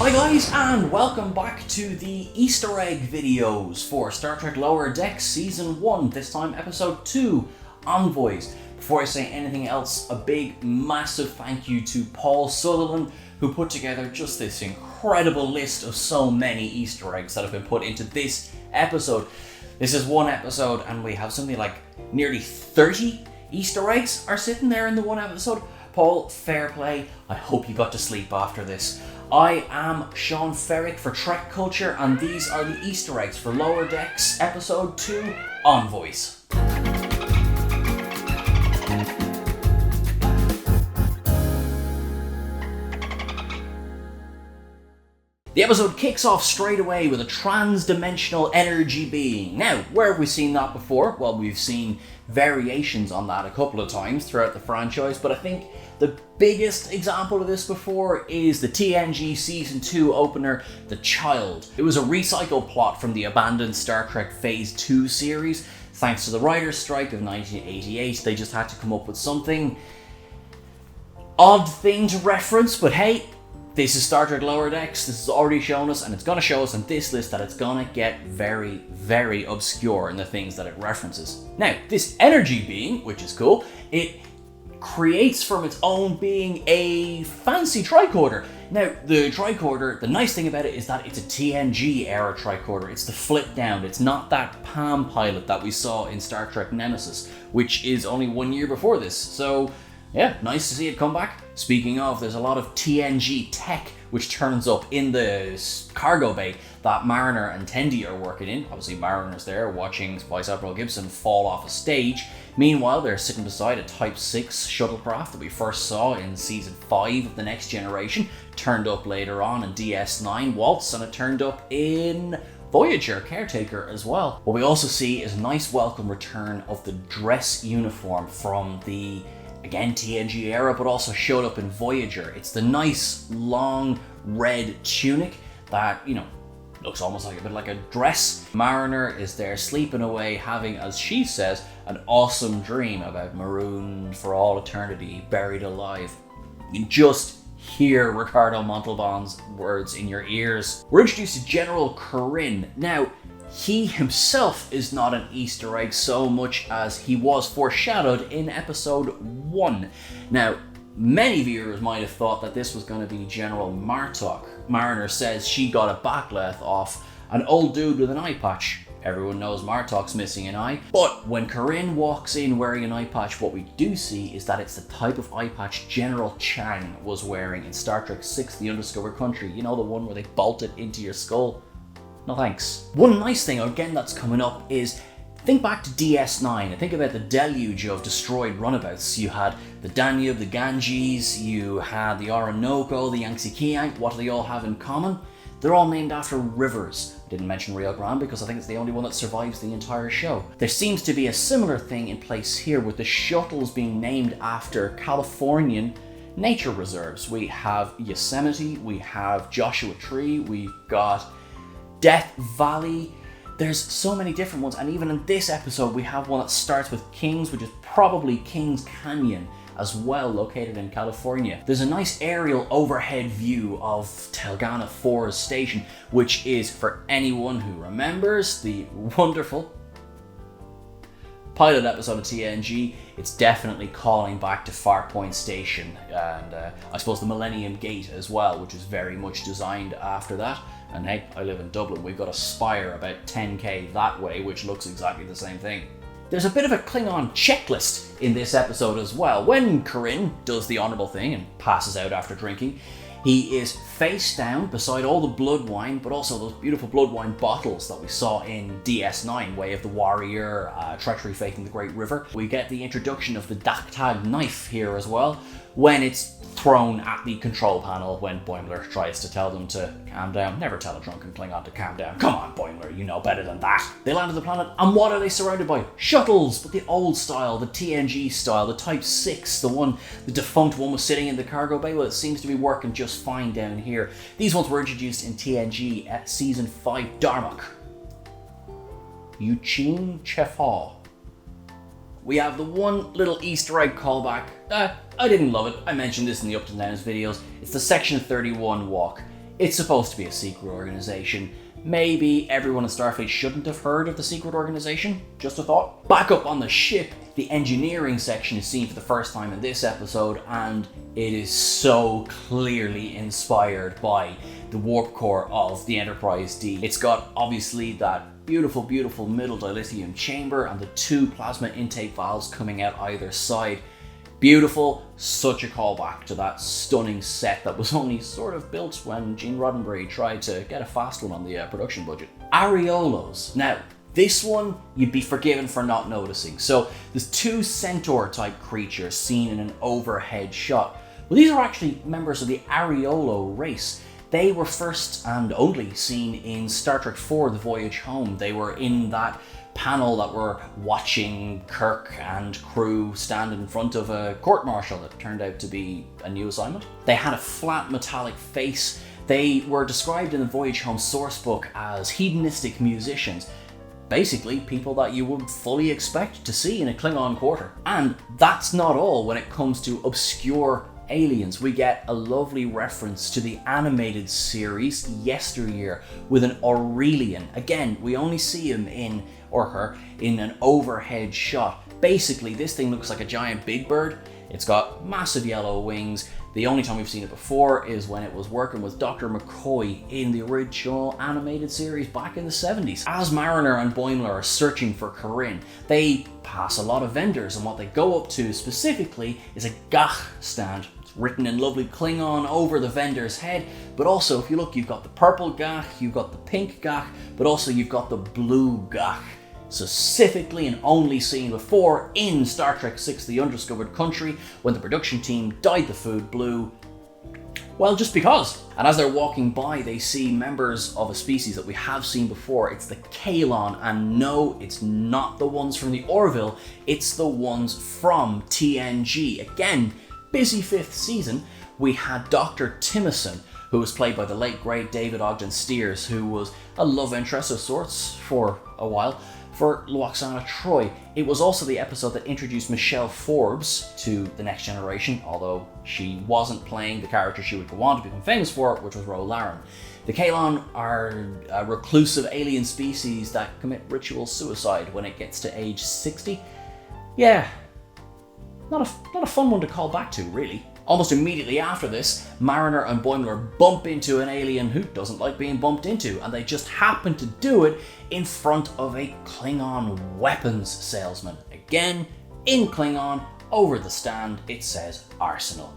Hi guys, and welcome back to the Easter egg videos for Star Trek Lower Decks Season 1, this time Episode 2, Envoys. Before I say anything else, a big, massive thank you to Paul Sutherland, who put together just this incredible list of so many Easter eggs that have been put into this episode. This is one episode, and we have something like nearly 30 Easter eggs are sitting there in the one episode. Paul, fair play. I hope you got to sleep after this. I am Seán Ferrick for Trek Culture, and these are the Easter eggs for Lower Decks Episode 2, Envoys. The episode kicks off straight away with a transdimensional energy being. Now, where have we seen that before? Well, we've seen variations on that a couple of times throughout the franchise, but I think the biggest example of this before is the TNG Season 2 opener, The Child. It was a recycled plot from the abandoned Star Trek Phase 2 series. Thanks to the writer's strike of 1988, they just had to come up with something odd thing to reference, but hey, this is Star Trek Lower Decks. This has already shown us, and it's going to show us on this list that it's going to get very, very obscure in the things that it references. Now, this energy being, which is cool, it creates from its own being a fancy tricorder. Now, the tricorder, the nice thing about it is that it's a TNG era tricorder. It's the flip down. It's not that Palm Pilot that we saw in Star Trek Nemesis, which is only 1 year before this. So, yeah, nice to see it come back. Speaking of, there's a lot of TNG Tech which turns up in the cargo bay that Mariner and Tendi are working in. Obviously, Mariner's there watching Vice Admiral Gibson fall off a stage. Meanwhile, they're sitting beside a Type 6 shuttlecraft that we first saw in Season 5 of The Next Generation. Turned up later on in DS9 Waltz, and it turned up in Voyager Caretaker as well. What we also see is a nice welcome return of the dress uniform from the again TNG era, but also showed up in Voyager. It's the nice long red tunic that, you know, looks almost like a bit like a dress. Mariner is there sleeping away, having, as she says, an awesome dream about marooned for all eternity, buried alive. You can just hear Ricardo Montalban's words in your ears. We're introduced to General Corinne. Now, he himself is not an Easter egg so much as he was foreshadowed in Episode 1. Now, many viewers might have thought that this was going to be General Martok. Mariner says she got a backlash off an old dude with an eye patch. Everyone knows Martok's missing an eye, but when Corinne walks in wearing an eye patch, what we do see is that it's the type of eye patch General Chang was wearing in Star Trek VI, The Undiscovered Country. You know, the one where they bolt it into your skull? No thanks. One nice thing, again, that's coming up is, think back to DS9 and think about the deluge of destroyed runabouts. You had the Danube, the Ganges, you had the Orinoco, the Yangtze Kiang. What do they all have in common? They're all named after rivers. I didn't mention Rio Grande because I think it's the only one that survives the entire show. There seems to be a similar thing in place here with the shuttles being named after Californian nature reserves. We have Yosemite, we have Joshua Tree, we've got Death Valley. There's so many different ones, and even in this episode we have one that starts with Kings, which is probably Kings Canyon as well, located in California. There's a nice aerial overhead view of Telgana Forest station, which is, for anyone who remembers the wonderful pilot episode of TNG, it's definitely calling back to Farpoint Station and I suppose the Millennium Gate as well, which is very much designed after that. And hey, I live in Dublin, we've got a spire about 10k that way, which looks exactly the same thing. There's a bit of a Klingon checklist in this episode as well. When Corinne does the honourable thing and passes out after drinking, he is face down beside all the blood wine, but also those beautiful blood wine bottles that we saw in DS9, Way of the Warrior, Treachery Facing the Great River. We get the introduction of the Daktag knife here as well, when it's thrown at the control panel when Boimler tries to tell them to calm down. Never tell a drunken Klingon to calm down. Come on, Boimler, you know better than that. They land on the planet, and what are they surrounded by? Shuttles, but the old style, the TNG style, the Type 6, the defunct one was sitting in the cargo bay. Well, it seems to be working just fine down here. These ones were introduced in TNG at Season 5 Darmok. Eugene Chefaw. We have the one little Easter egg callback. I didn't love it. I mentioned this in the Up to Downs videos. It's the Section 31 walk. it's supposed to be a secret organization. Maybe everyone in Starfleet shouldn't have heard of the secret organization, just a thought. Back up on the ship, the engineering section is seen for the first time in this episode, and it is so clearly inspired by the warp core of the Enterprise D. It's got obviously that beautiful, beautiful middle dilithium chamber and the 2 plasma intake valves coming out either side. Beautiful, such a callback to that stunning set that was only sort of built when Gene Roddenberry tried to get a fast one on the production budget. Areolas. Now, this one you'd be forgiven for not noticing. So there's 2 centaur type creatures seen in an overhead shot. Well, these are actually members of the Areolo race. They were first and only seen in Star Trek IV, The Voyage Home. They were in that panel that were watching Kirk and crew stand in front of a court-martial that turned out to be a new assignment. They had a flat metallic face. They were described in the Voyage Home sourcebook as hedonistic musicians. Basically, people that you would fully expect to see in a Klingon quarter. And that's not all when it comes to obscure aliens. We get a lovely reference to the animated series Yesteryear with an Aurelian. Again, we only see him or her in an overhead shot. Basically, this thing looks like a giant big bird. It's got massive yellow wings. The only time we've seen it before is when it was working with Dr. McCoy in the original animated series back in the 70s. As Mariner and Boimler are searching for Corinne, they pass a lot of vendors, and what they go up to specifically is a gach stand. It's written in lovely Klingon over the vendor's head, but also if you look, you've got the purple gach, you've got the pink gach, but also you've got the blue gach. Specifically and only seen before in Star Trek VI The Undiscovered Country, when the production team dyed the food blue, well, just because. And as they're walking by, they see members of a species that we have seen before. It's the Kaylon, and no, it's not the ones from the Orville, it's the ones from TNG. Again, busy 5th season. We had Dr. Timison, who was played by the late great David Ogden Stiers, who was a love interest of sorts for a while for Lwaxana Troi. It was also the episode that introduced Michelle Forbes to the Next Generation, although she wasn't playing the character she would go on to become famous for, which was Ro Laren. The Kaylon are a reclusive alien species that commit ritual suicide when it gets to age 60. Yeah, not a fun one to call back to, really. Almost immediately after this, Mariner and Boimler bump into an alien who doesn't like being bumped into, and they just happen to do it in front of a Klingon Weapons salesman. Again, in Klingon, over the stand, it says Arsenal.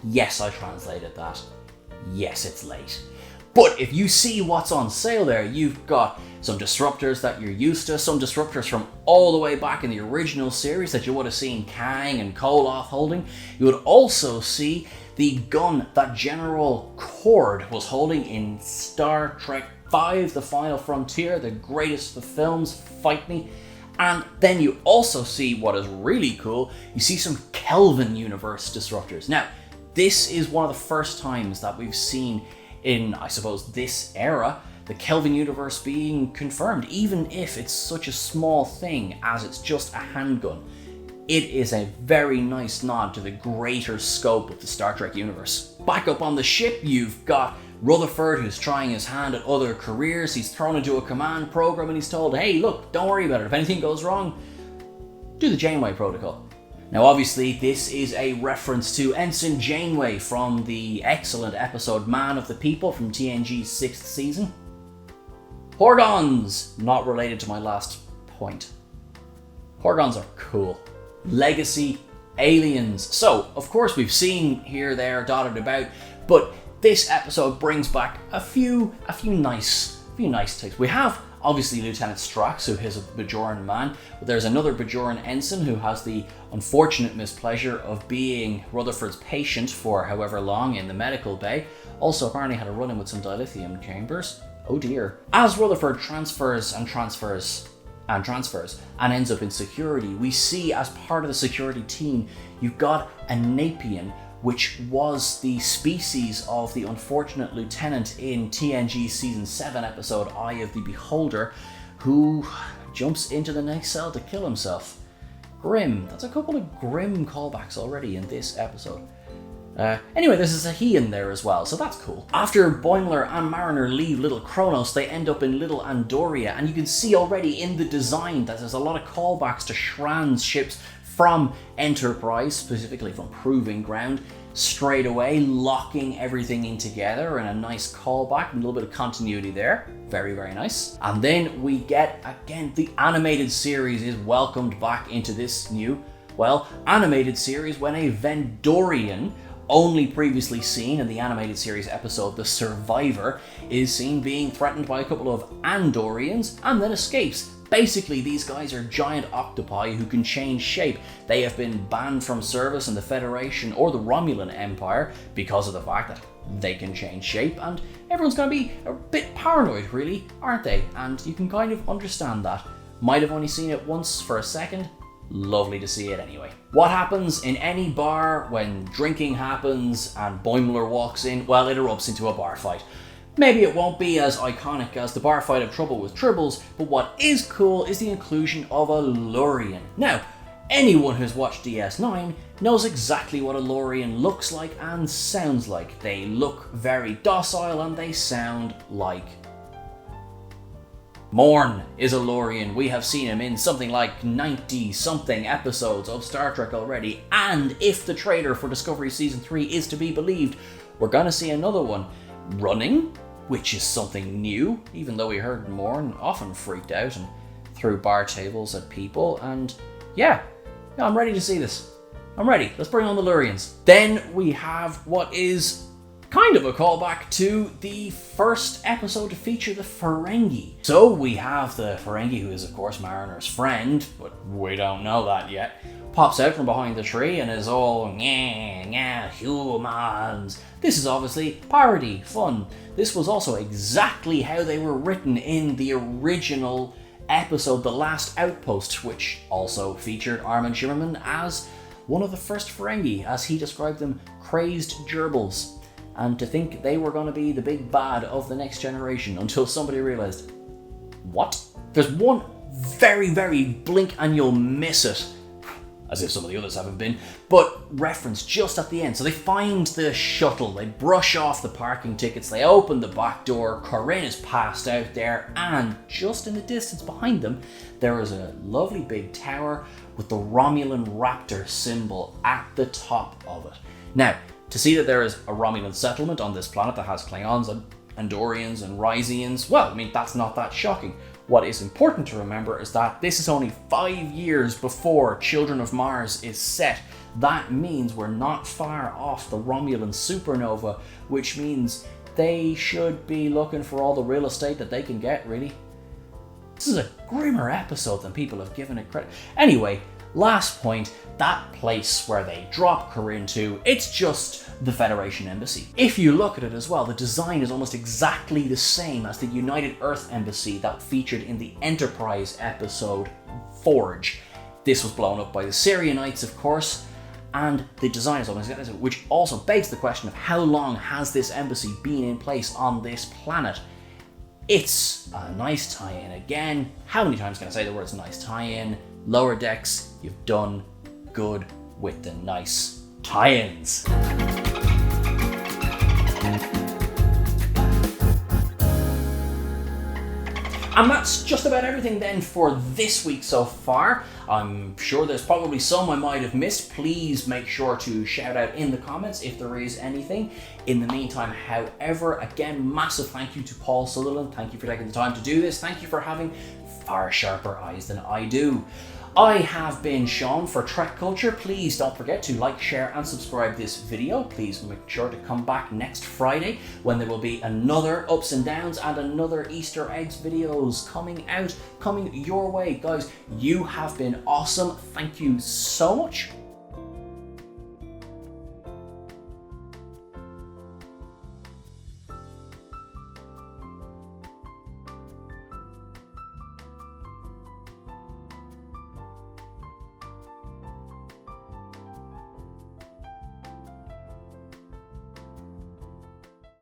Yes, I translated that. Yes, it's late. But if you see what's on sale there, you've got some disruptors that you're used to, some disruptors from all the way back in the original series that you would have seen Kang and Koloth holding. You would also see the gun that General Cord was holding in Star Trek V, The Final Frontier, the greatest of the films, Fight Me. And then you also see what is really cool, you see some Kelvin universe disruptors. Now, this is one of the first times that we've seen in, I suppose, this era, the Kelvin universe being confirmed, even if it's such a small thing as it's just a handgun. It is a very nice nod to the greater scope of the Star Trek universe. Back up on the ship, you've got Rutherford, who's trying his hand at other careers. He's thrown into a command program and he's told, hey, look, don't worry about it. If anything goes wrong, do the Janeway Protocol. Now, obviously, this is a reference to Ensign Janeway from the excellent episode Man of the People from TNG's 6th season. Horgons, not related to my last point. Horgons are cool. Legacy aliens. So, of course, we've seen here, there, dotted about, but this episode brings back a few nice takes. We have obviously Lieutenant Strax, who is a Bajoran man, but there's another Bajoran ensign who has the unfortunate mispleasure of being Rutherford's patient for however long in the medical bay. Also apparently had a run-in with some dilithium chambers. Oh dear. As Rutherford transfers and ends up in security, we see as part of the security team, you've got a Napian, which was the species of the unfortunate lieutenant in TNG Season 7 episode Eye of the Beholder, who jumps into the next cell to kill himself. Grim. That's a couple of grim callbacks already in this episode. Anyway, there's a he in there as well, so that's cool. After Boimler and Mariner leave Little Chronos, they end up in Little Andoria, and you can see already in the design that there's a lot of callbacks to Shran's ships from Enterprise, specifically from Proving Ground, straight away, locking everything in together in a nice callback, and a little bit of continuity there. Very, very nice. And then we get, again, the animated series is welcomed back into this new, well, animated series when a Vendorian, only previously seen in the animated series episode The Survivor, is seen being threatened by a couple of Andorians and then escapes. Basically, these guys are giant octopi who can change shape. They have been banned from service in the Federation or the Romulan Empire because of the fact that they can change shape, and everyone's going to be a bit paranoid, really, aren't they? And you can kind of understand that. Might have only seen it once for a second. Lovely to see it anyway. What happens in any bar when drinking happens and Boimler walks in? Well, it erupts into a bar fight. Maybe it won't be as iconic as the bar fight of Trouble with Tribbles, but what is cool is the inclusion of a Lurian. Now, anyone who's watched DS9 knows exactly what a Lurian looks like and sounds like. They look very docile and they sound like Morn is a Lurian. We have seen him in something like 90-something episodes of Star Trek already, and if the trailer for Discovery Season 3 is to be believed, we're gonna see another one. Running, which is something new, even though we heard Morn often freaked out and threw bar tables at people, and yeah, I'm ready to see this. I'm ready. Let's bring on the Lurians. Then we have what is kind of a callback to the first episode to feature the Ferengi. So we have the Ferengi, who is of course Mariner's friend, but we don't know that yet, pops out from behind the tree and is all "Nyah, humans." This is obviously parody, fun. This was also exactly how they were written in the original episode, The Last Outpost, which also featured Armin Shimmerman as one of the first Ferengi, as he described them, crazed gerbils. And to think they were going to be the big bad of the next generation until somebody realized, what? There's one very, very blink and you'll miss it, as if some of the others haven't been, but reference just at the end. So they find the shuttle, they brush off the parking tickets, they open the back door, Corinne is passed out there, and just in the distance behind them, there is a lovely big tower with the Romulan raptor symbol at the top of it. Now, to see that there is a Romulan settlement on this planet that has Klingons and Andorians and Ryzians, well, I mean, that's not that shocking. What is important to remember is that this is only 5 years before Children of Mars is set. That means we're not far off the Romulan supernova, which means they should be looking for all the real estate that they can get, really. This is a grimmer episode than people have given it credit. Anyway, last point, that place where they drop Corinne to, it's just the Federation Embassy. If you look at it as well, the design is almost exactly the same as the United Earth Embassy that featured in the Enterprise episode Forge. This was blown up by the Syrianites, of course, and the design is almost exactly the same, which also begs the question of how long has this embassy been in place on this planet? It's a nice tie-in again. How many times can I say the words nice tie-in? Lower Decks, you've done good with the nice tie-ins. And that's just about everything then for this week so far. I'm sure there's probably some I might have missed. Please make sure to shout out in the comments if there is anything. In the meantime, however, again, massive thank you to Paul Sutherland. Thank you for taking the time to do this. Thank you for having far sharper eyes than I do. I have been Sean for Trek Culture. Please don't forget to like, share and subscribe this video. Please make sure to come back next Friday when there will be another Ups and Downs and another Easter eggs videos coming your way. Guys, you have been awesome. Thank you so much.